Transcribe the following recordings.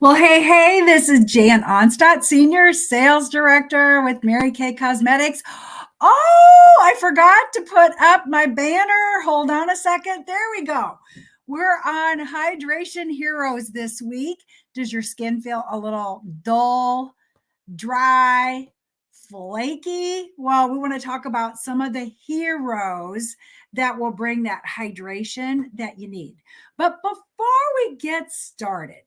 Well, hey, this is Jan Onstadt, Senior Sales Director with Mary Kay Cosmetics. Oh, I forgot to put up my banner. Hold on a second. There we go. We're on Hydration Heroes this week. Does your skin feel a little dull, dry, flaky? Well, we want to talk about some of the heroes that will bring that hydration that you need. But before we get started,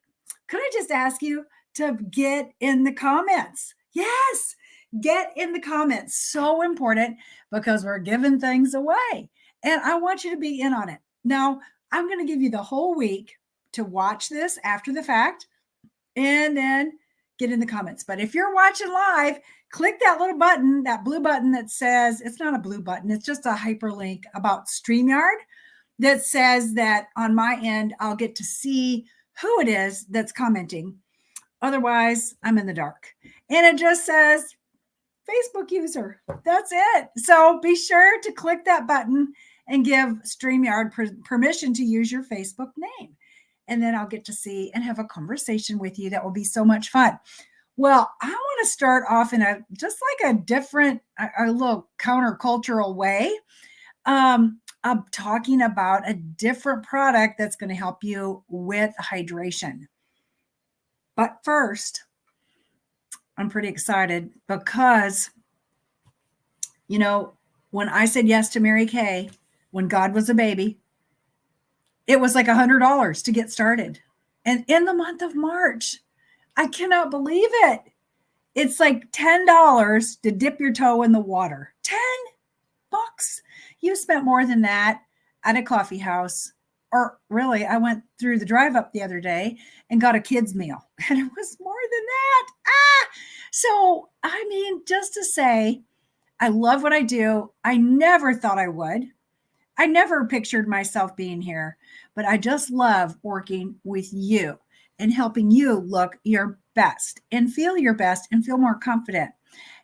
could I just ask you to get in the comments? Yes, get in the comments. So important because we're giving things away. And I want you to be in on it. Now, I'm going to give you the whole week to watch this after the fact and then get in the comments. But if you're watching live, click that little button, that blue button that says, it's not a blue button, it's just a hyperlink about StreamYard that says that on my end, I'll get to see who it is that's commenting. Otherwise, I'm in the dark. And it just says Facebook user. That's it. So be sure to click that button and give StreamYard permission to use your Facebook name. And then I'll get to see and have a conversation with you. That will be so much fun. Well, I want to start off in just like a different, a little countercultural way. I'm talking about a different product that's going to help you with hydration. But first, I'm pretty excited because, when I said yes to Mary Kay, when God was a baby, it was like $100 to get started. And in the month of March, I cannot believe it. It's like $10 to dip your toe in the water. $10. You spent more than that at a coffee house. Or really, I went through the drive up the other day and got a kid's meal. And it was more than that. So, just to say, I love what I do. I never thought I would. I never pictured myself being here, but I just love working with you and helping you look your best and feel your best and feel more confident.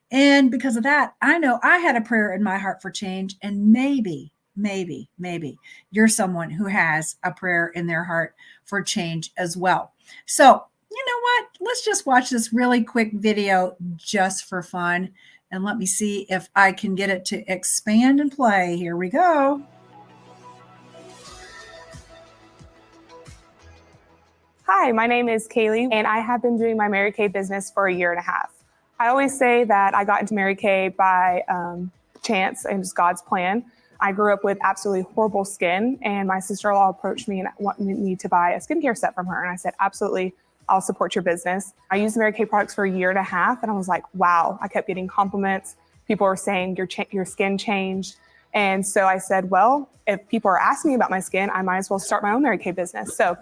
And because of that, I know I had a prayer in my heart for change. And maybe you're someone who has a prayer in their heart for change as well. So, you know what? Let's just watch this really quick video just for fun. And let me see if I can get it to expand and play. Here we go. Hi, my name is Kaylee, and I have been doing my Mary Kay business for a year and a half. I always say that I got into Mary Kay by chance and just God's plan. I grew up with absolutely horrible skin, and my sister-in-law approached me and wanted me to buy a skincare set from her. And I said, absolutely, I'll support your business. I used Mary Kay products for a year and a half, and I was like, wow, I kept getting compliments. People were saying your skin changed. And so I said, well, if people are asking me about my skin, I might as well start my own Mary Kay business. So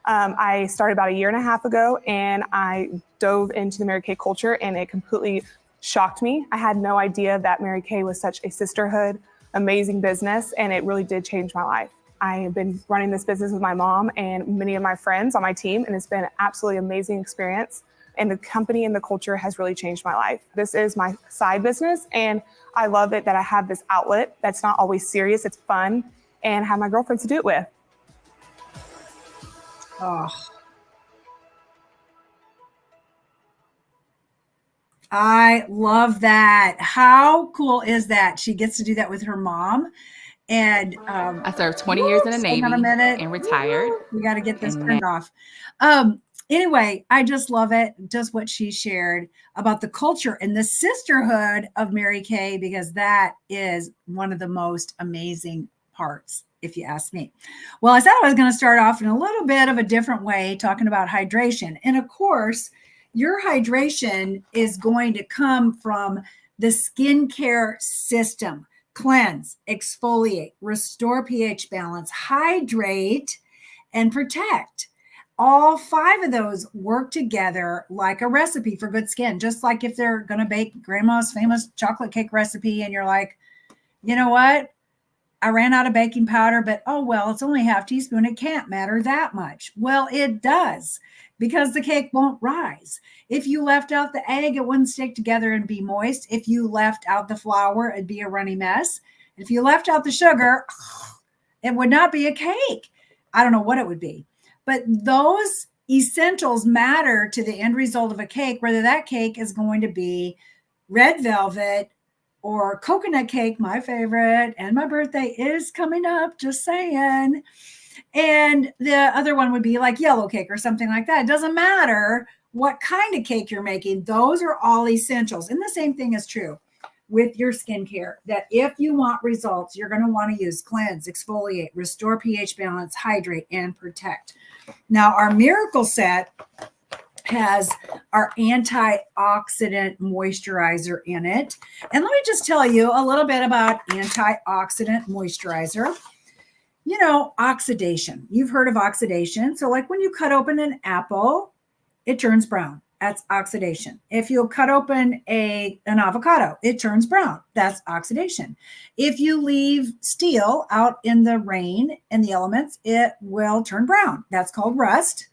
I started about a year and a half ago, and I dove into the Mary Kay culture, and it completely shocked me. I had no idea that Mary Kay was such a sisterhood, amazing business, and it really did change my life. I have been running this business with my mom and many of my friends on my team, and it's been an absolutely amazing experience. And the company and the culture has really changed my life. This is my side business, and I love it that I have this outlet that's not always serious, it's fun, and have my girlfriends to do it with. Oh, I love that. How cool is that? She gets to do that with her mom. And I served 20 years in the Navy and retired. We got to get this turned off. Anyway, I just love it. Just what she shared about the culture and the sisterhood of Mary Kay, because that is one of the most amazing parts, if you ask me. Well, I said I was going to start off in a little bit of a different way, talking about hydration. And of course, your hydration is going to come from the skincare system. Cleanse, exfoliate, restore pH balance, hydrate, and protect. All 5 of those work together like a recipe for good skin. Just like if they're going to bake grandma's famous chocolate cake recipe and you're like, you know what? I ran out of baking powder, but oh, well, it's only half teaspoon. It can't matter that much. Well, it does, because the cake won't rise. If you left out the egg, it wouldn't stick together and be moist. If you left out the flour, it'd be a runny mess. If you left out the sugar, it would not be a cake. I don't know what it would be. But those essentials matter to the end result of a cake, whether that cake is going to be red velvet or coconut cake, my favorite, and my birthday is coming up, just saying. And the other one would be like yellow cake or something like that. It doesn't matter what kind of cake you're making. Those are all essentials. And the same thing is true with your skincare, that if you want results, you're going to want to use cleanse, exfoliate, restore pH balance, hydrate, and protect. Now, our Miracle Set has our antioxidant moisturizer in it. And let me just tell you a little bit about antioxidant moisturizer. You know, oxidation. You've heard of oxidation. So like when you cut open an apple, it turns brown. That's oxidation. If you cut open an avocado, it turns brown. That's oxidation. If you leave steel out in the rain and the elements, it will turn brown. That's called rust.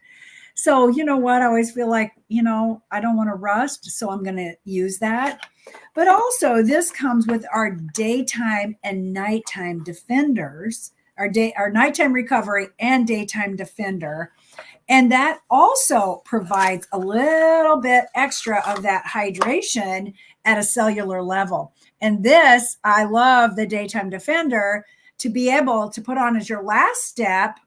So you know what? I always feel like, I don't want to rust, so I'm going to use that. But also this comes with our daytime and nighttime defenders, our nighttime recovery and daytime defender. And that also provides a little bit extra of that hydration at a cellular level. And this, I love the Daytime Defender to be able to put on as your last step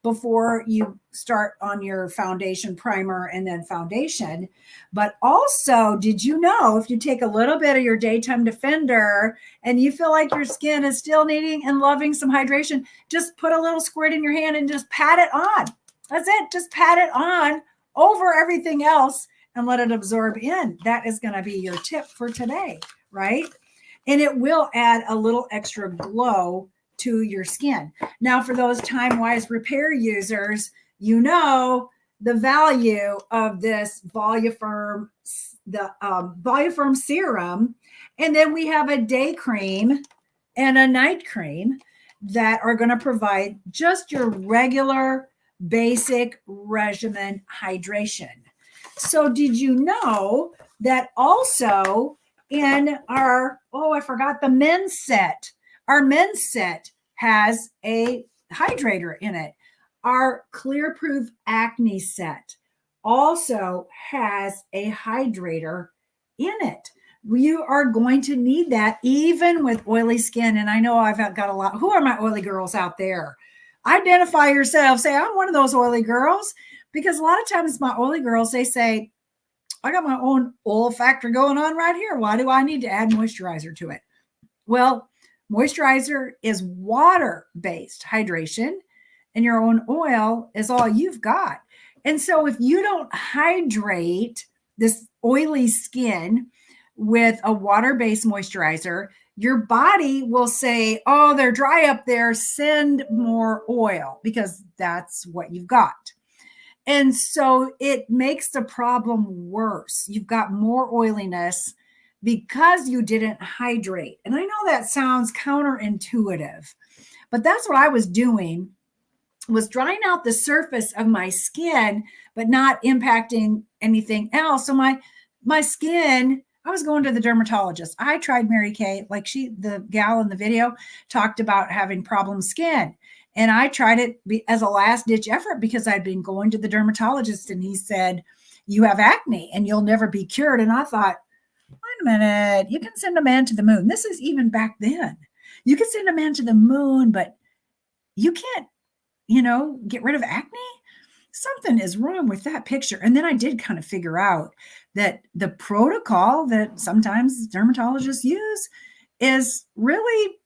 before you start on your foundation primer and then foundation. But also, did you know if you take a little bit of your Daytime Defender and you feel like your skin is still needing and loving some hydration, just put a little squirt in your hand and just pat it on. That's it. Just pat it on over everything else and let it absorb in. That is going to be your tip for today, right? And it will add a little extra glow to your skin. Now, for those time-wise repair users, you know the value of this Voluform, the Voluform serum. And then we have a day cream and a night cream that are going to provide just your regular basic regimen hydration. So did you know that also in our, I forgot the men's set. Our men's set has a hydrator in it. Our Clear Proof Acne set also has a hydrator in it. You are going to need that even with oily skin. And I know I've got a lot. Who are my oily girls out there? Identify yourself. Say, I'm one of those oily girls, because a lot of times my oily girls, they say, I got my own oil factor going on right here. Why do I need to add moisturizer to it? Well, moisturizer is water-based hydration, and your own oil is all you've got. And so if you don't hydrate this oily skin with a water-based moisturizer, your body will say, oh, they're dry up there, send more oil, because that's what you've got. And so it makes the problem worse. You've got more oiliness because you didn't hydrate. And I know that sounds counterintuitive, but that's what I was doing, was drying out the surface of my skin, but not impacting anything else. So my skin, I was going to the dermatologist. I tried Mary Kay, like the gal in the video talked about having problem skin. And I tried it as a last ditch effort because I'd been going to the dermatologist and he said, you have acne and you'll never be cured. And I thought, wait a minute, you can send a man to the moon. This is even back then. You can send a man to the moon, but you can't, get rid of acne. Something is wrong with that picture. And then I did kind of figure out that the protocol that sometimes dermatologists use is really,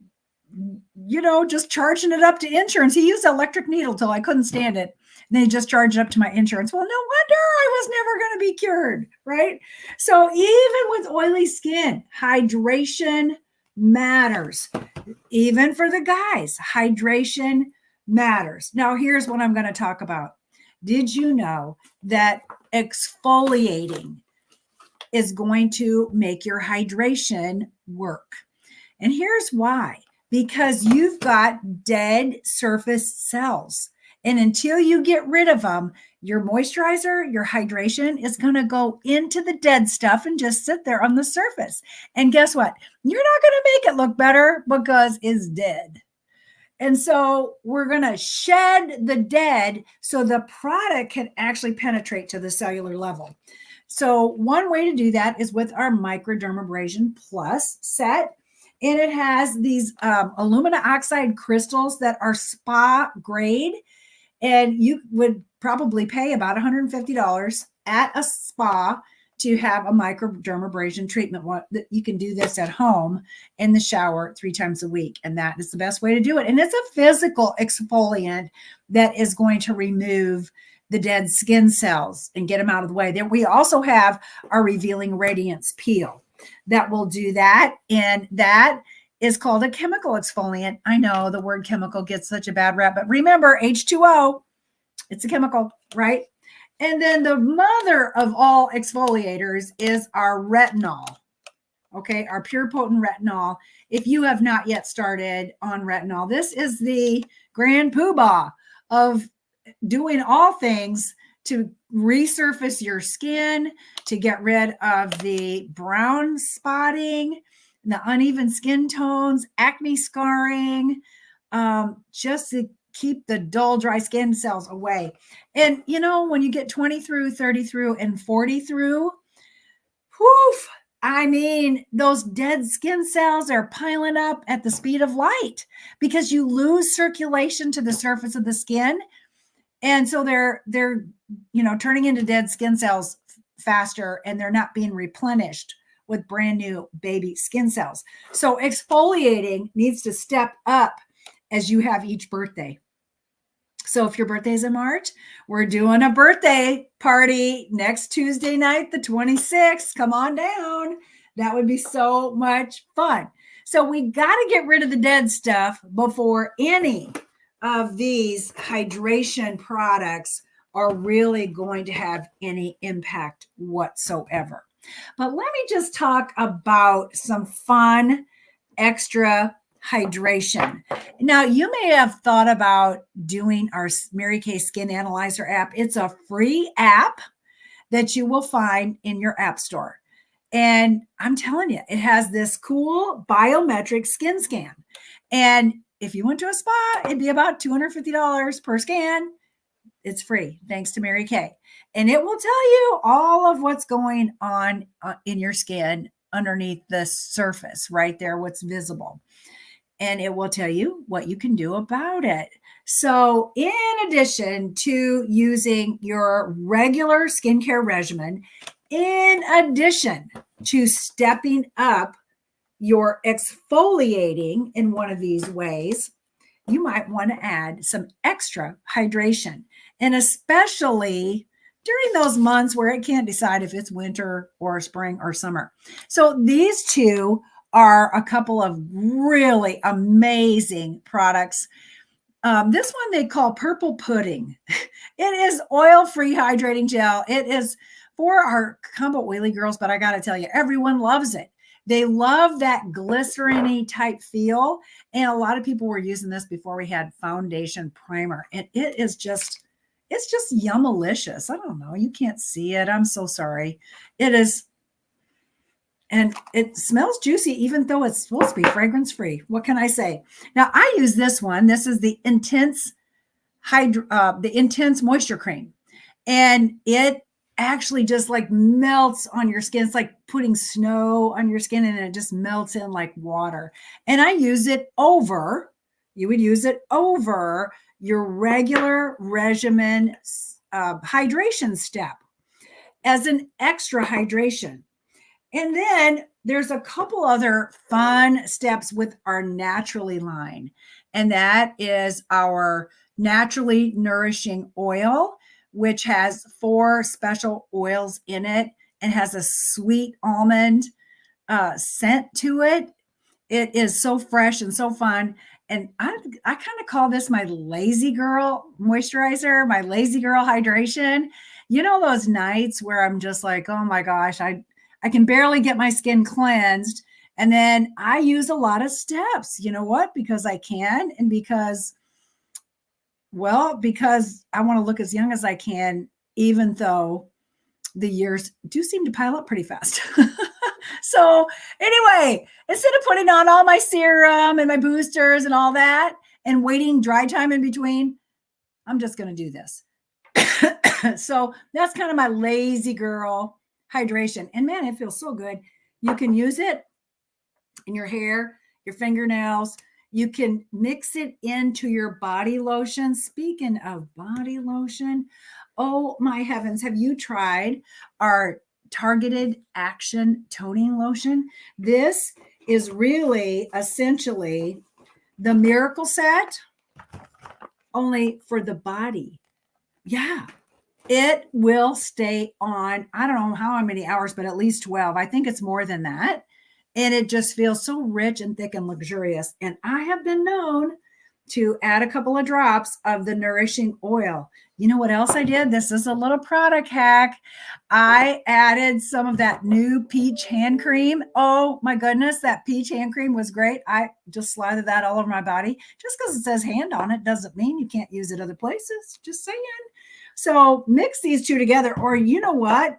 just charging it up to insurance. He used an electric needle till I couldn't stand it. And then he just charged it up to my insurance. Well, no wonder I was never going to be cured, right? So even with oily skin, hydration matters. Even for the guys, hydration matters. Now, here's what I'm going to talk about. Did you know that exfoliating is going to make your hydration work? And here's why. Because you've got dead surface cells. And until you get rid of them, your moisturizer, your hydration is going to go into the dead stuff and just sit there on the surface. And guess what? You're not going to make it look better because it's dead. And so we're going to shed the dead so the product can actually penetrate to the cellular level. So one way to do that is with our Microdermabrasion Plus set. And it has these alumina oxide crystals that are spa grade. And you would probably pay about $150 at a spa to have a microdermabrasion treatment. You can do this at home in the shower 3 times a week. And that is the best way to do it. And it's a physical exfoliant that is going to remove the dead skin cells and get them out of the way. Then we also have our Revealing Radiance Peel that will do that. And that is called a chemical exfoliant. I know the word chemical gets such a bad rap, but remember H2O, it's a chemical, right? And then the mother of all exfoliators is our retinol. Okay, our pure potent retinol. If you have not yet started on retinol, this is the grand poobah of doing all things to resurface your skin, to get rid of the brown spotting, the uneven skin tones, acne scarring, just to keep the dull, dry skin cells away. And, you know, when you get 20 through, 30 through, and 40 through, whoof, I mean, those dead skin cells are piling up at the speed of light because you lose circulation to the surface of the skin. And so they're turning into dead skin cells faster, and they're not being replenished with brand new baby skin cells. So exfoliating needs to step up as you have each birthday. So if your birthday is in March, we're doing a birthday party next Tuesday night, the 26th. Come on down. That would be so much fun. So we got to get rid of the dead stuff before any of these hydration products are really going to have any impact whatsoever. But let me just talk about some fun extra hydration. Now, you may have thought about doing our Mary Kay Skin Analyzer app. It's a free app that you will find in your app store. And I'm telling you, it has this cool biometric skin scan. And if you went to a spa, it'd be about $250 per scan. It's free, thanks to Mary Kay. And it will tell you all of what's going on in your skin underneath the surface, right there, what's visible. And it will tell you what you can do about it. So in addition to using your regular skincare regimen, in addition to stepping up your exfoliating in one of these ways, you might want to add some extra hydration. And especially during those months where it can't decide if it's winter or spring or summer. So these two are a couple of really amazing products. This one they call Purple Pudding. It is oil-free hydrating gel. It is for our combo oily girls, but I got to tell you, everyone loves it. They love that glycerin-y type feel. And a lot of people were using this before we had foundation primer. And it is just, it's just yummalicious. I don't know. You can't see it. I'm so sorry. It is. And it smells juicy, even though it's supposed to be fragrance free. What can I say? Now I use this one. This is the Intense Moisture Cream. And it actually just like melts on your skin. It's like putting snow on your skin, and it just melts in like water. And I use it over, you would use it over your regular regimen hydration step as an extra hydration. And then there's a couple other fun steps with our Naturally line. And that is our Naturally Nourishing Oil, which has 4 special oils in it and has a sweet almond scent to it. It is so fresh and so fun. And I kind of call this my lazy girl moisturizer, my lazy girl hydration. You know, those nights where I'm just like, oh my gosh, I can barely get my skin cleansed. And then I use a lot of steps. You know what? Because I can, and because I want to look as young as I can, even though the years do seem to pile up pretty fast. So anyway, instead of putting on all my serum and my boosters and all that, and waiting dry time in between, I'm just going to do this. So that's kind of my lazy girl hydration. And man, it feels so good. You can use it in your hair, your fingernails. You can mix it into your body lotion. Speaking of body lotion, oh my heavens, have you tried our targeted action toning lotion? This is really essentially the miracle set, only for the body. Yeah, it will stay on. I don't know how many hours, but at least 12. I think it's more than that. And it just feels so rich and thick and luxurious. And I have been known to add a couple of drops of the nourishing oil. You know what else I did? This is a little product hack. I added some of that new peach hand cream. Oh my goodness, that peach hand cream was great. I just slathered that all over my body. Just because it says hand on it doesn't mean you can't use it other places. Just saying. So mix these two together. Or you know what?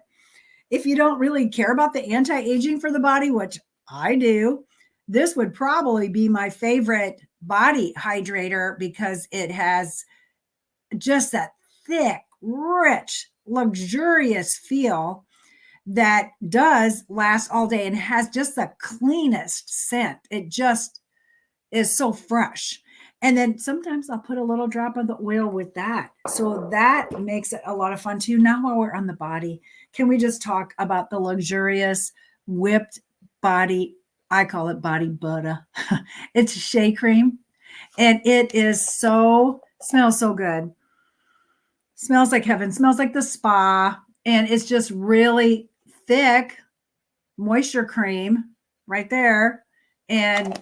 If you don't really care about the anti-aging for the body, which I do, this would probably be my favorite body hydrator because it has just that thick, rich, luxurious feel that does last all day and has just the cleanest scent. It just is so fresh. And then sometimes I'll put a little drop of the oil with that. So that makes it a lot of fun too. Now while we're on the body, can we just talk about the luxurious whipped body? I call it body butter. It's shea cream. And it is smells so good. Smells like heaven, smells like the spa. And it's just really thick moisture cream right there. And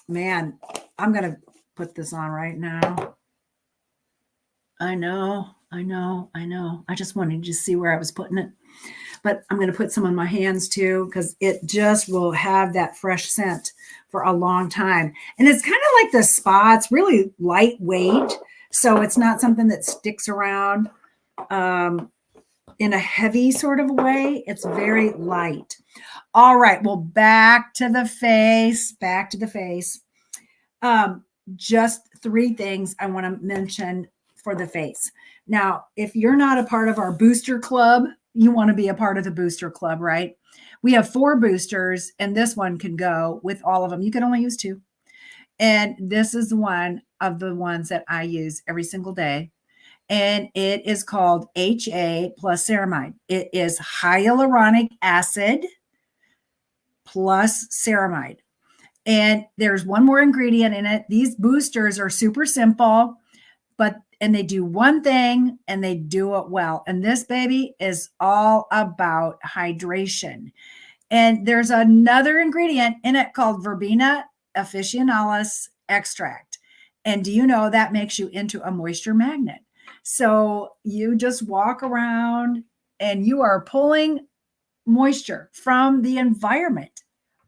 man, I'm going to put this on right now. I know. I just wanted to see where I was putting it. But I'm going to put some on my hands too, because it just will have that fresh scent for a long time. And it's kind of like the spa. It's really lightweight. So it's not something that sticks around in a heavy sort of way. It's very light. All right. Well, back to the face. Just 3 things I want to mention for the face. Now, if you're not a part of our booster club, you want to be a part of the booster club, right? We have 4 boosters, and this one can go with all of them. You can only use 2. And this is one of the ones that I use every single day. And it is called HA plus ceramide. It is hyaluronic acid plus ceramide. And there's one more ingredient in it. These boosters are super simple, and they do one thing and they do it well. And this baby is all about hydration. And there's another ingredient in it called verbena officinalis extract. And do you know that makes you into a moisture magnet? So you just walk around and you are pulling moisture from the environment.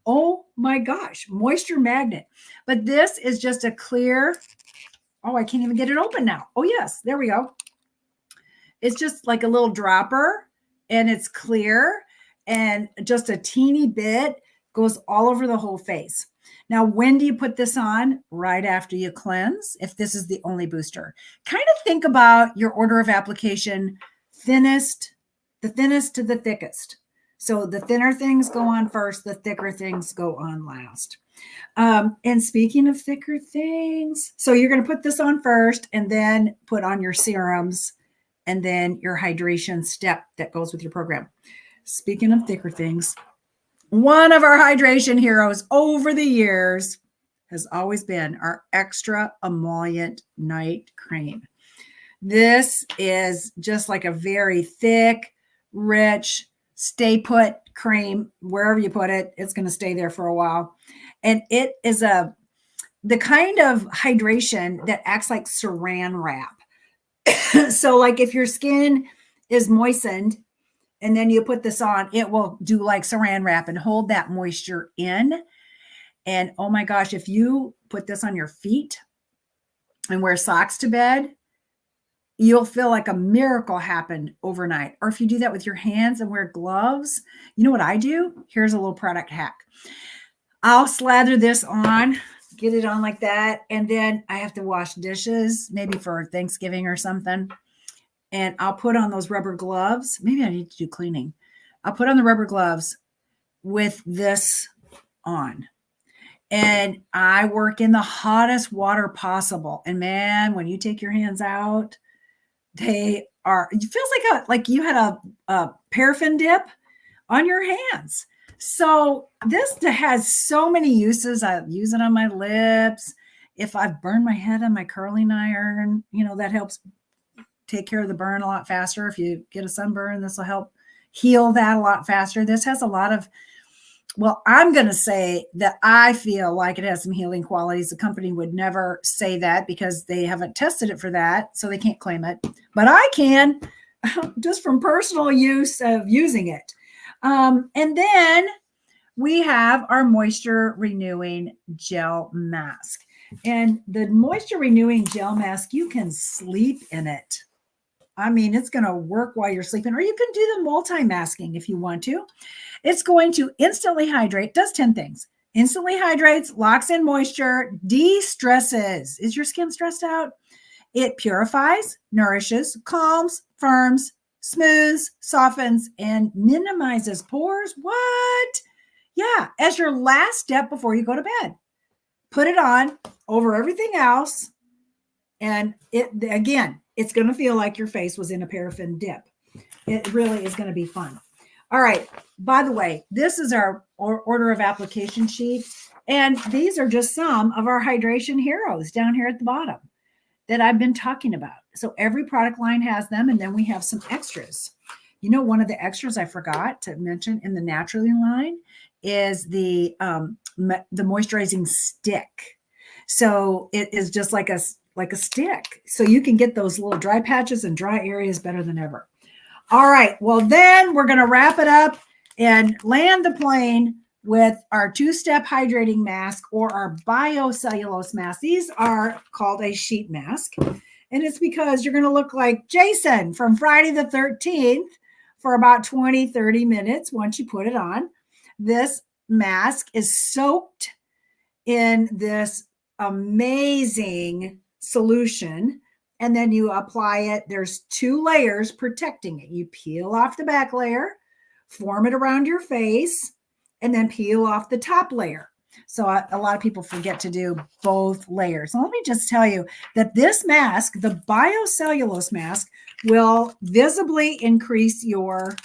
Oh my gosh, moisture magnet. But this is just a clear, oh, I can't even get it open now. Oh yes, there we go. It's just like a little dropper and it's clear and just a teeny bit goes all over the whole face. Now, when do you put this on? Right after you cleanse, if this is the only booster. Kind of think about your order of application, the thinnest to the thickest. So the thinner things go on first, the thicker things go on last. And speaking of thicker things, so you're going to put this on first and then put on your serums and then your hydration step that goes with your program. Speaking of thicker things, one of our hydration heroes over the years has always been our extra emollient night cream. This is just like a very thick, rich, stay put cream. Wherever you put it, it's going to stay there for a while. And it is the kind of hydration that acts like saran wrap. So like if your skin is moistened and then you put this on, it will do like saran wrap and hold that moisture in. And oh my gosh, if you put this on your feet and wear socks to bed, you'll feel like a miracle happened overnight. Or if you do that with your hands and wear gloves, you know what I do? Here's a little product hack. I'll slather this on get it on like that. And then I have to wash dishes, maybe for Thanksgiving or something. And I'll put on those rubber gloves. Maybe I need to do cleaning. I'll put on the rubber gloves with this on. And I work in the hottest water possible. And man, when you take your hands out, it feels like you had a paraffin dip on your hands. So this has so many uses. I use it on my lips. If I've burned my head on my curling iron, that helps take care of the burn a lot faster. If you get a sunburn, this will help heal that a lot faster. This has a lot of, I'm going to say that I feel like it has some healing qualities. The company would never say that because they haven't tested it for that, so they can't claim it. But I can, just from personal use of using it. And then we have our moisture renewing gel mask. And the moisture renewing gel mask, you can sleep in it. I mean, it's going to work while you're sleeping, or you can do the multi-masking if you want to. It's going to instantly hydrate, does 10 things. Instantly hydrates, locks in moisture, de-stresses. Is your skin stressed out? It purifies, nourishes, calms, firms, smooths, softens, and minimizes pores. What? Yeah, as your last step before you go to bed. Put it on over everything else. And it's going to feel like your face was in a paraffin dip. It really is going to be fun. All right. By the way, this is our order of application sheet. And these are just some of our hydration heroes down here at the bottom that I've been talking about. So every product line has them. And then we have some extras. One of the extras I forgot to mention in the Naturally line is the moisturizing stick. So it is just like a stick. So you can get those little dry patches and dry areas better than ever. All right. Well, then we're going to wrap it up and land the plane with our 2-step hydrating mask or our biocellulose mask. These are called a sheet mask. And it's because you're going to look like Jason from Friday the 13th for about 20, 30 minutes once you put it on. This mask is soaked in this amazing solution. And then you apply it. There's 2 layers protecting it. You peel off the back layer, form it around your face, and then peel off the top layer. So a lot of people forget to do both layers. So let me just tell you that this mask, the biocellulose mask, will visibly increase your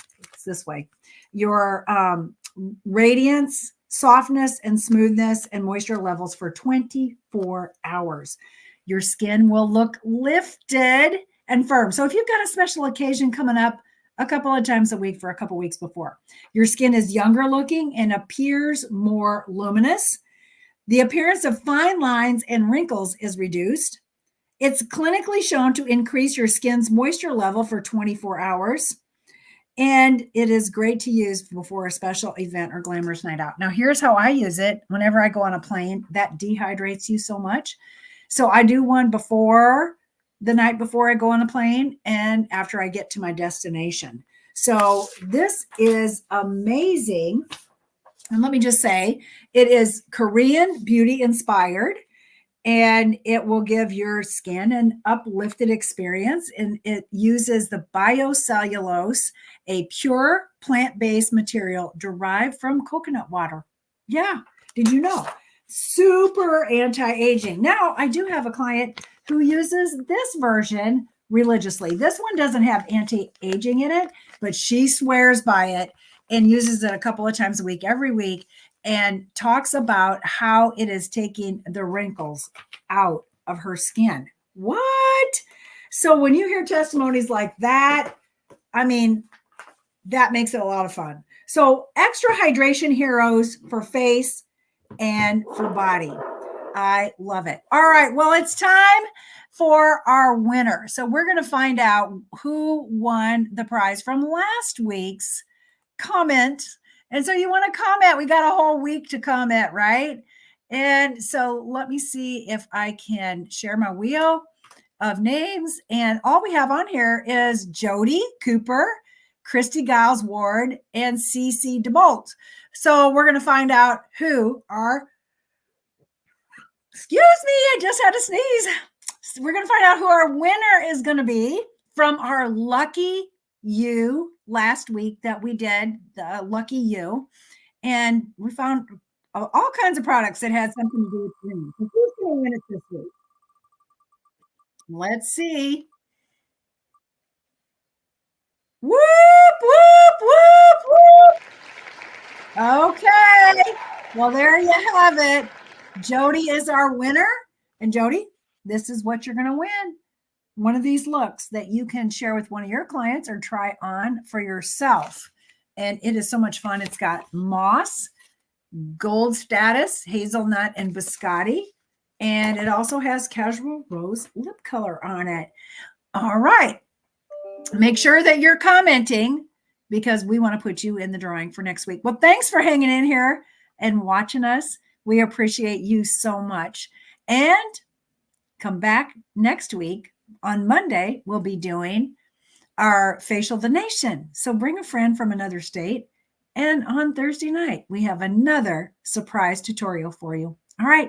radiance, softness, and smoothness and moisture levels for 24 hours. Your skin will look lifted and firm. So if you've got a special occasion coming up a couple of times a week for a couple of weeks before, your skin is younger looking and appears more luminous. The appearance of fine lines and wrinkles is reduced. It's clinically shown to increase your skin's moisture level for 24 hours. And it is great to use before a special event or glamorous night out. Now, here's how I use it whenever I go on a plane. That dehydrates you so much. So I do one the night before I go on a plane and after I get to my destination. So this is amazing. And let me just say, it is Korean beauty inspired, and it will give your skin an uplifted experience. And it uses the biocellulose, a pure plant-based material derived from coconut water. Yeah. Did you know? Super anti-aging. Now, I do have a client who uses this version religiously. This one doesn't have anti-aging in it, but she swears by it and uses it a couple of times a week, every week, and talks about how it is taking the wrinkles out of her skin. What? So when you hear testimonies like that, I mean, that makes it a lot of fun. So extra hydration heroes for face and for body. I love it. All right. Well, it's time for our winner. So we're going to find out who won the prize from last week's comment. And so you want to comment. We got a whole week to comment, right? And so let me see if I can share my wheel of names. And all we have on here is Jody Cooper, Christy Giles Ward, and Cece DeBolt. So we're going to find out who our Excuse me, I just had a sneeze. We're going to find out who our winner is going to be from our Lucky You last week that we did, the Lucky You. And we found all kinds of products that had something to do with green. So who's going to win it this week? Let's see. Whoop, whoop, whoop, whoop. Okay. Well, there you have it. Jody is our winner. And Jody, this is what you're going to win. One of these looks that you can share with one of your clients or try on for yourself. And it is so much fun. It's got moss, gold status, hazelnut, and biscotti. And it also has casual rose lip color on it. All right. Make sure that you're commenting because we want to put you in the drawing for next week. Well, thanks for hanging in here and watching us. We appreciate you so much. And come back next week. On Monday, we'll be doing our Facial the Nation. So bring a friend from another state. And on Thursday night, we have another surprise tutorial for you. All right.